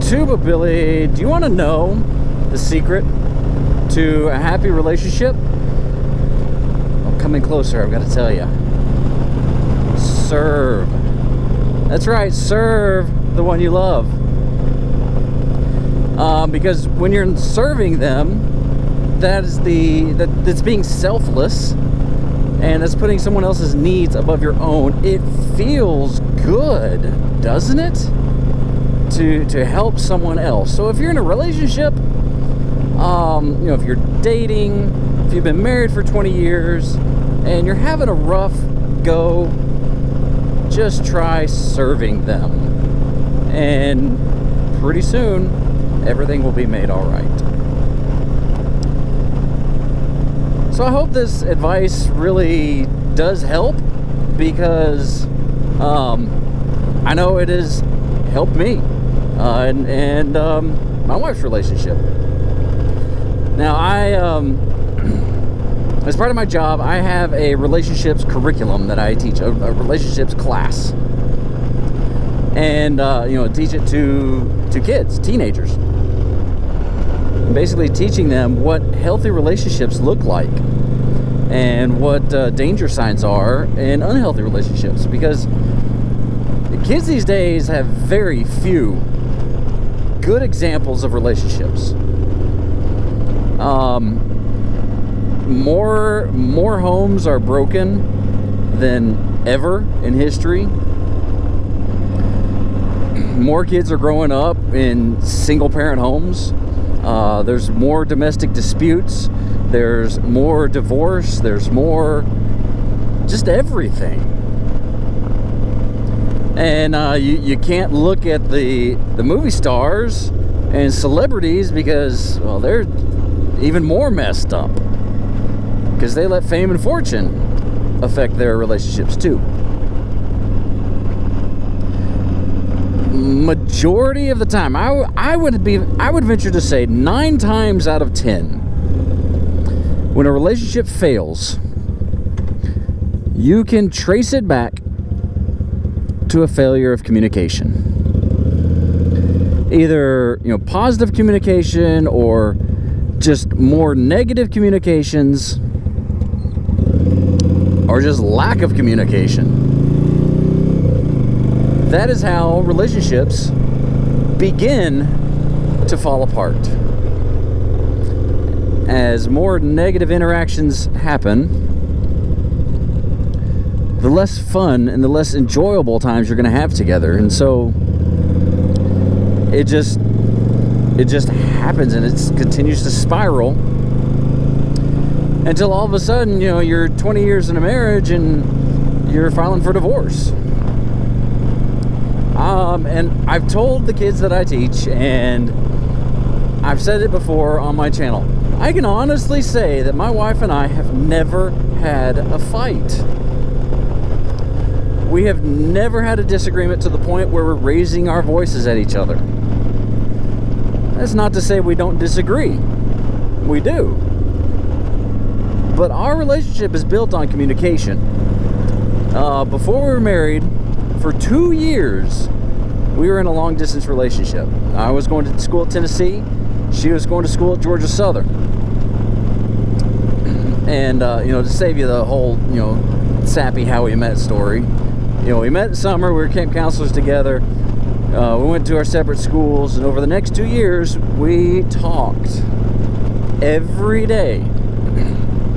Tuba Billy, do you want to know the secret to a happy relationship? I'm coming closer, I've got to tell you. Serve. That's right, serve the one you love. Because when you're serving them, that's being selfless, and that's putting someone else's needs above your own. It feels good, doesn't it? To help someone else. So if you're in a relationship, if you're dating, if you've been married for 20 years and you're having a rough go, just try serving them, and pretty soon everything will be made all right. So I hope this advice really does help, because I know it has helped me and my wife's relationship. Now, as part of my job, I have a relationships curriculum that I teach, a relationships class, and teach it to kids, teenagers, basically teaching them what healthy relationships look like and what danger signs are in unhealthy relationships, because the kids these days have very few good examples of relationships. More homes are broken than ever in history. More kids are growing up in single-parent homes. There's more domestic disputes. There's more divorce. There's more just everything. And you can't look at the movie stars and celebrities, because, well, they're even more messed up, because they let fame and fortune affect their relationships too. Majority of the time, I would venture to say 9 times out of 10, when a relationship fails, you can trace it back to a failure of communication. Either, positive communication or just more negative communications, or just lack of communication. That is how relationships begin to fall apart. As more negative interactions happen, the less fun and the less enjoyable times you're going to have together. And so it just happens, and it continues to spiral until all of a sudden, you're 20 years in a marriage and you're filing for divorce. And I've told the kids that I teach, and I've said it before on my channel, I can honestly say that my wife and I have never had a fight. We have never had a disagreement to the point where we're raising our voices at each other. That's not to say we don't disagree. We do. But our relationship is built on communication. Before we were married, for 2 years, we were in a long-distance relationship. I was going to school at Tennessee. She was going to school at Georgia Southern. And, to save you the whole, sappy how we met story, we met in summer. We were camp counselors together. We went to our separate schools, and over the next 2 years, we talked every day,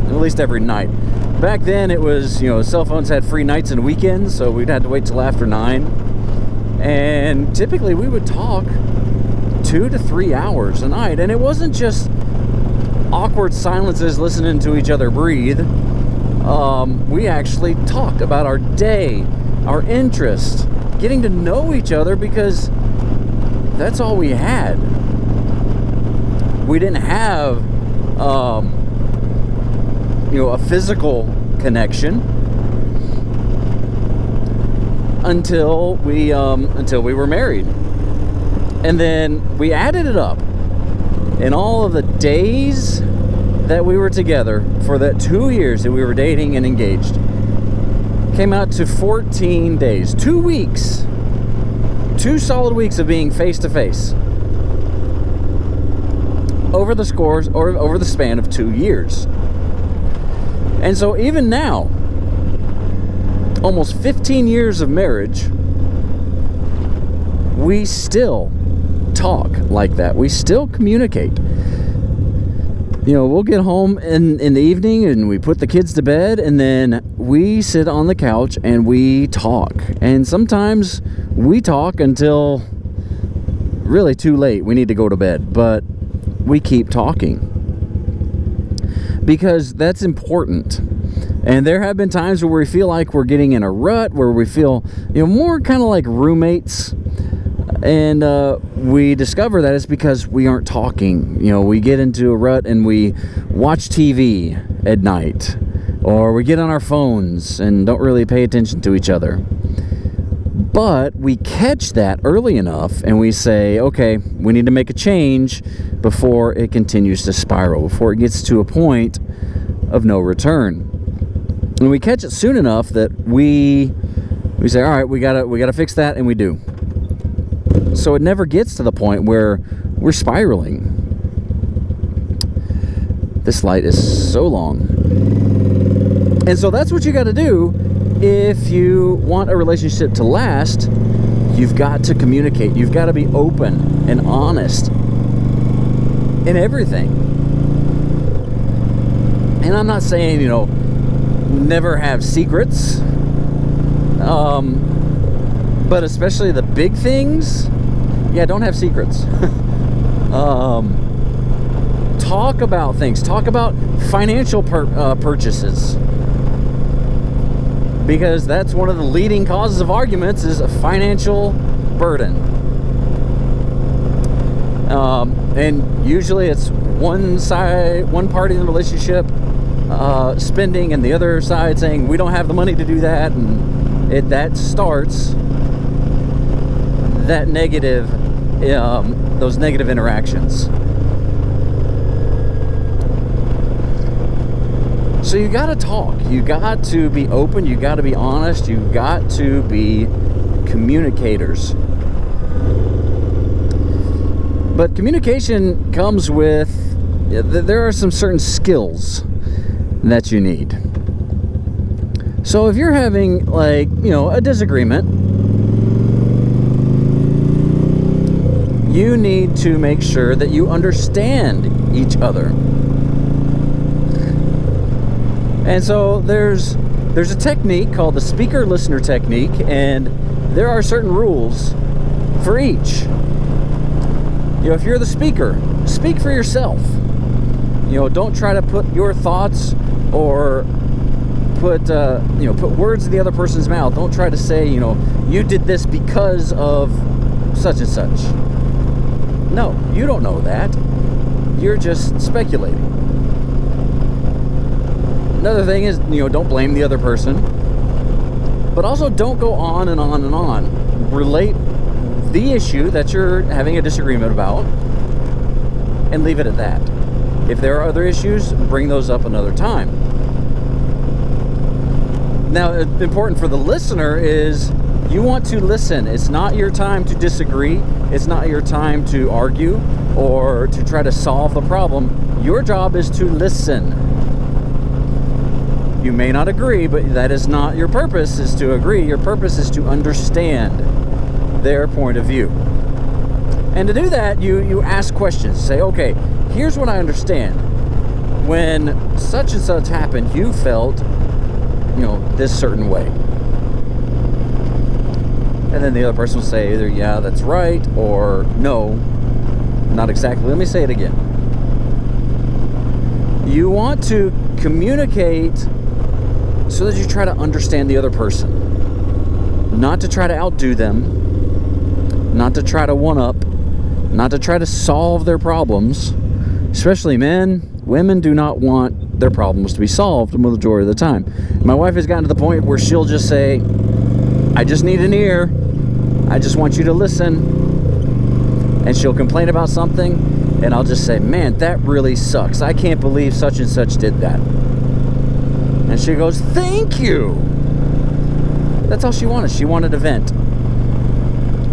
at least every night. Back then, it was, cell phones had free nights and weekends, so we'd had to wait till after 9. And typically, we would talk 2 to 3 hours a night, and it wasn't just awkward silences listening to each other breathe. We actually talked about our day, our interests, getting to know each other, because that's all we had. We didn't have a physical connection until we were married. And then we added it up, and all of the days that we were together for that 2 years that we were dating and engaged came out to 14 days, 2 weeks, 2 solid weeks of being face to face over the span of 2 years. And so even now, almost 15 years of marriage, we still talk like that. We still communicate. We'll get home in the evening and we put the kids to bed, and then we sit on the couch and we talk. And sometimes we talk until really too late. We need to go to bed, but we keep talking because that's important. And there have been times where we feel like we're getting in a rut, where we feel, more kind of like roommates. And we discover that it's because we aren't talking. We get into a rut and we watch TV at night, or we get on our phones and don't really pay attention to each other. But we catch that early enough and we say, okay, we need to make a change before it continues to spiral, before it gets to a point of no return. And we catch it soon enough that we say, all right, we gotta fix that, and we do. So it never gets to the point where we're spiraling. This light is so long. And so that's what you got to do if you want a relationship to last. You've got to communicate. You've got to be open and honest in everything. And I'm not saying, never have secrets. But especially the big things, don't have secrets. Talk about things. Talk about financial purchases. Because that's one of the leading causes of arguments, is a financial burden. And usually it's one party in the relationship spending, and the other side saying, we don't have the money to do that, and that starts that negative, those negative interactions. So you got to talk. You got to be open. You got to be honest. You got to be communicators. But communication comes with, there are some certain skills that you need. So if you're having a disagreement, you need to make sure that you understand each other. And so there's a technique called the speaker-listener technique, and there are certain rules for each. If you're the speaker, speak for yourself. Don't try to put your thoughts or put words in the other person's mouth. Don't try to say, you did this because of such and such. No, you don't know that. You're just speculating. Another thing is, don't blame the other person. But also don't go on and on and on. Relate the issue that you're having a disagreement about and leave it at that. If there are other issues, bring those up another time. Now, important for the listener is you want to listen. It's not your time to disagree. It's not your time to argue or to try to solve the problem. Your job is to listen. You may not agree, but that is not your purpose, is to agree. Your purpose is to understand their point of view. And to do that, you ask questions. Say, okay, here's what I understand. When such and such happened, you felt, this certain way. And then the other person will say either, yeah, that's right, or no, not exactly. Let me say it again. You want to communicate so that you try to understand the other person. Not to try to outdo them, not to try to one-up, not to try to solve their problems. Especially men. Women do not want their problems to be solved the majority of the time. My wife has gotten to the point where she'll just say, I just need an ear. I just want you to listen. And she'll complain about something, and I'll just say, man, that really sucks. I can't believe such and such did that. And she goes, thank you. That's all she wanted. She wanted a vent.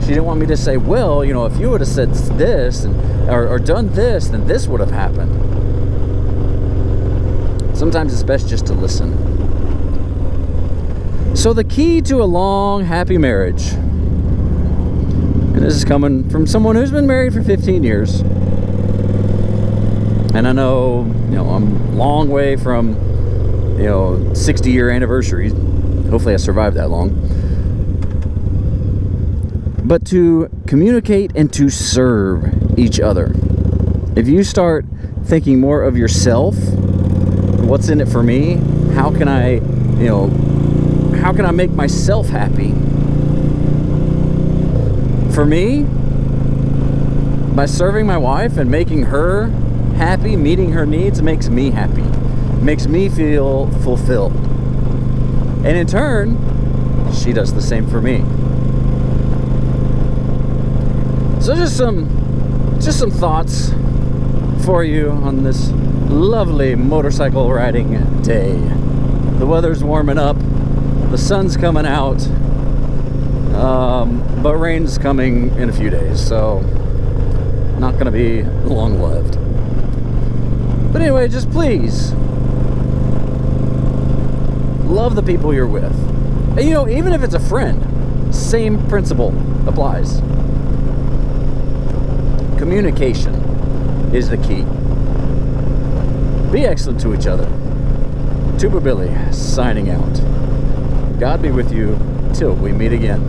She didn't want me to say, well, you know, if you would have said this or done this, then this would have happened. Sometimes it's best just to listen. So the key to a long, happy marriage, and this is coming from someone who's been married for 15 years. And I know, you know, I'm a long way from, you know, 60-year anniversary. Hopefully I survived that long. But to communicate and to serve each other. If you start thinking more of yourself, what's in it for me? How can I make myself happy? For me, by serving my wife and making her happy, meeting her needs, makes me happy. Makes me feel fulfilled. And in turn, she does the same for me. So just some thoughts for you on this lovely motorcycle riding day. The weather's warming up, the sun's coming out, but rain's coming in a few days, so not going to be long-lived. But anyway, just please love the people you're with. And you know, even if it's a friend, same principle applies. Communication is the key. Be excellent to each other. Tuba Billy signing out. God be with you till we meet again.